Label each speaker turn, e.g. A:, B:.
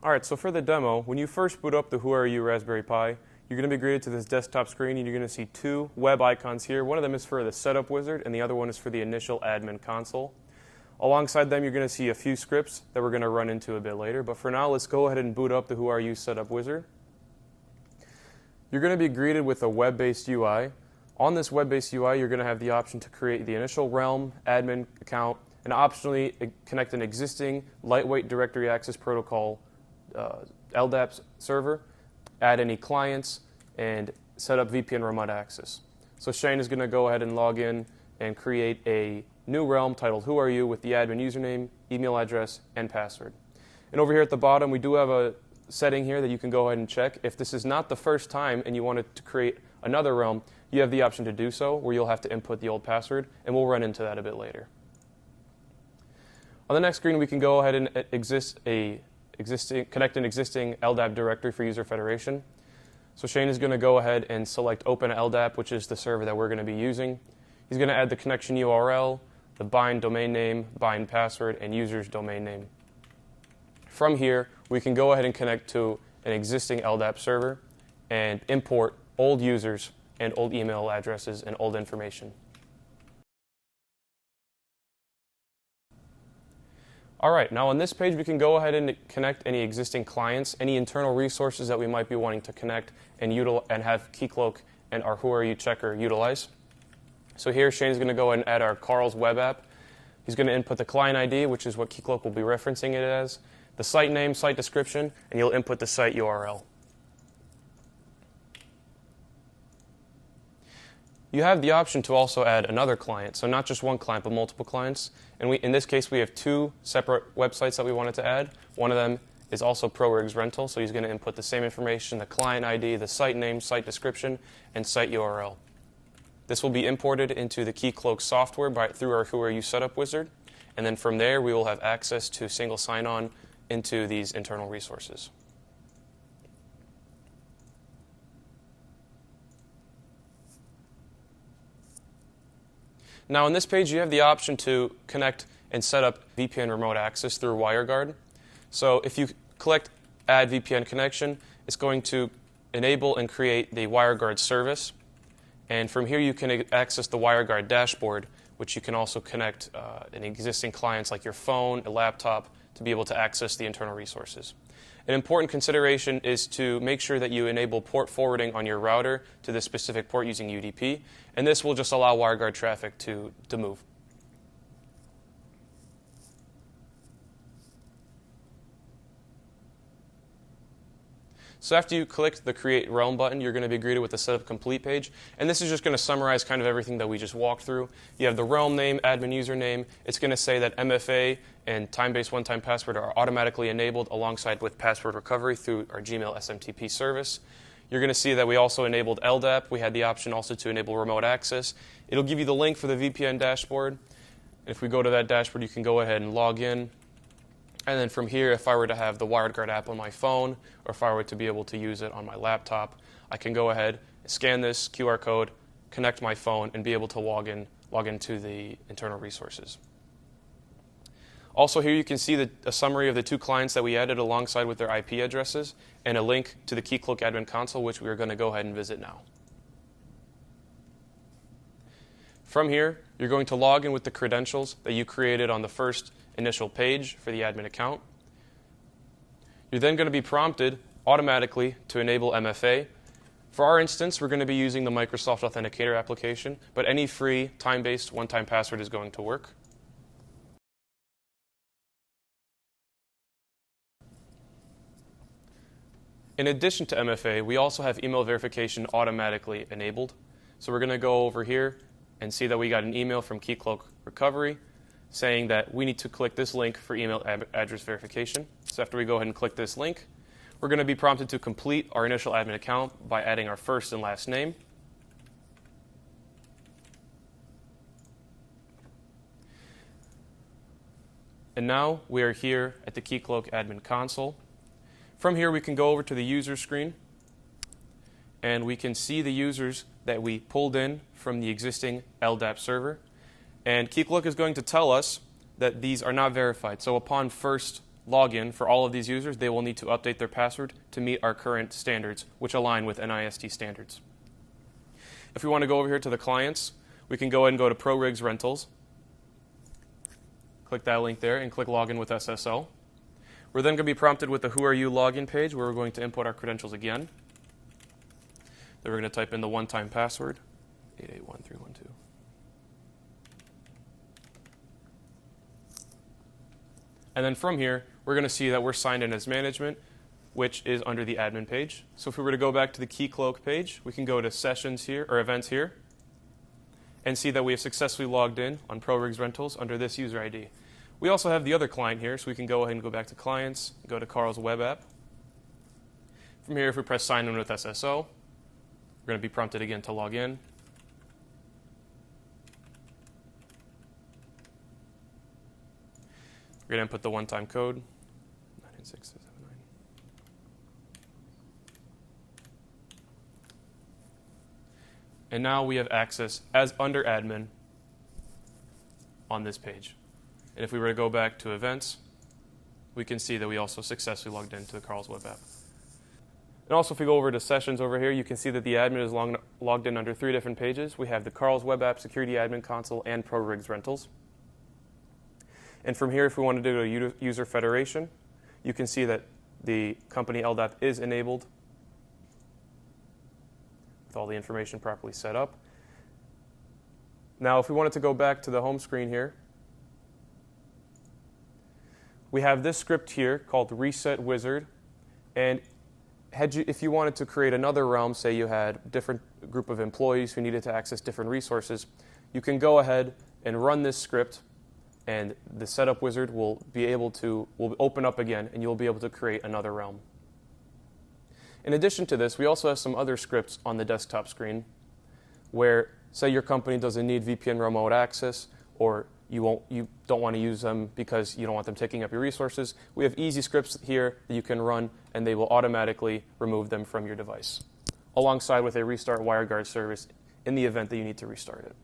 A: Alright, so for the demo, when you first boot up the WhoRU Raspberry Pi, you're going to be greeted to this desktop screen and you're going to see two web icons here. One of them is for the setup wizard and the other one is for the initial admin console. Alongside them, you're going to see a few scripts that we're going to run into a bit later, but for now, let's go ahead and boot up the WhoRU setup wizard. You're going to be greeted with a web-based UI. On this web-based UI, you're going to have the option to create the initial realm, admin account, and optionally connect an existing lightweight directory access protocol LDAP server, add any clients, and set up VPN remote access. So Shane is going to go ahead and log in and create a new realm titled WhoRU with the admin username, email address, and password. And over here at the bottom, we do have a setting here that you can go ahead and check. If this is not the first time and you wanted to create another realm, you have the option to do so, where you'll have to input the old password, and we'll run into that a bit later. On the next screen, we can go ahead and connect an existing LDAP directory for user federation. So Shane is going to go ahead and select Open LDAP, which is the server that we're going to be using. He's going to add the connection URL, the bind domain name, bind password, and user's domain name. From here, we can go ahead and connect to an existing LDAP server and import old users and old email addresses and old information. All right, now on this page, we can go ahead and connect any existing clients, any internal resources that we might be wanting to connect and have Keycloak and our WhoRU Checker utilize. So here, Shane's going to go ahead and add our Carl's web app. He's going to input the client ID, which is what Keycloak will be referencing it as, the site name, site description, and you'll input the site URL. You have the option to also add another client, so not just one client, but multiple clients. And in this case, we have two separate websites that we wanted to add. One of them is also ProRigs Rental, so he's going to input the same information, the client ID, the site name, site description, and site URL. This will be imported into the Keycloak software through our WhoRU setup wizard, and then from there, we will have access to single sign-on into these internal resources. Now on this page, you have the option to connect and set up VPN remote access through WireGuard. So if you click Add VPN Connection, it's going to enable and create the WireGuard service. And from here, you can access the WireGuard dashboard, which you can also connect an existing clients like your phone, a laptop, to be able to access the internal resources. An important consideration is to make sure that you enable port forwarding on your router to the specific port using UDP, and this will just allow WireGuard traffic to move. So after you click the Create Realm button, you're going to be greeted with the Setup Complete page. And this is just going to summarize kind of everything that we just walked through. You have the realm name, admin username. It's going to say that MFA and time-based one-time password are automatically enabled alongside with password recovery through our Gmail SMTP service. You're going to see that we also enabled LDAP. We had the option also to enable remote access. It'll give you the link for the VPN dashboard. If we go to that dashboard, you can go ahead and log in. And then from here, if I were to have the WireGuard app on my phone, or if I were to be able to use it on my laptop, I can go ahead, scan this QR code, connect my phone, and be able to log into the internal resources. Also here you can see a summary of the two clients that we added alongside with their IP addresses, and a link to the Keycloak admin console, which we are going to go ahead and visit now. From here, you're going to log in with the credentials that you created on the first initial page for the admin account. You're then going to be prompted automatically to enable MFA. For our instance, we're going to be using the Microsoft Authenticator application, but any free time-based one-time password is going to work. In addition to MFA, we also have email verification automatically enabled. So we're going to go over here and see that we got an email from Keycloak Recovery saying that we need to click this link for email address verification. So after we go ahead and click this link, we're going to be prompted to complete our initial admin account by adding our first and last name. And now we are here at the Keycloak admin console. From here, we can go over to the user screen, and we can see the users that we pulled in from the existing LDAP server. And Keycloak is going to tell us that these are not verified. So upon first login for all of these users, they will need to update their password to meet our current standards, which align with NIST standards. If we want to go over here to the clients, we can go ahead and go to ProRigs Rentals. Click that link there and click Login with SSO. We're then going to be prompted with the WhoRU login page where we're going to input our credentials again. Then we're going to type in the one-time password, 881312. And then from here, we're going to see that we're signed in as management, which is under the admin page. So if we were to go back to the Keycloak page, we can go to sessions here, or events here, and see that we have successfully logged in on ProRigs Rentals under this user ID. We also have the other client here, so we can go ahead and go back to clients, go to Carl's web app. From here, if we press sign in with SSO, we're going to be prompted again to log in. We're going to input the one-time code, 98679. And now we have access as under admin on this page. And if we were to go back to events, we can see that we also successfully logged into the Carl's web app. And also if we go over to sessions over here, you can see that the admin is logged in under 3 different pages. We have the Carl's web app, security admin console, and ProRigs Rentals. And from here, if we want to do a user federation, you can see that the company LDAP is enabled with all the information properly set up. Now, if we wanted to go back to the home screen here, we have this script here called Reset Wizard. And if you wanted to create another realm, say you had a different group of employees who needed to access different resources, you can go ahead and run this script, and the setup wizard will open up again, and you'll be able to create another realm. In addition to this, we also have some other scripts on the desktop screen where, say your company doesn't need VPN remote access, or you don't want to use them because you don't want them taking up your resources. We have easy scripts here that you can run, and they will automatically remove them from your device, alongside with a restart WireGuard service in the event that you need to restart it.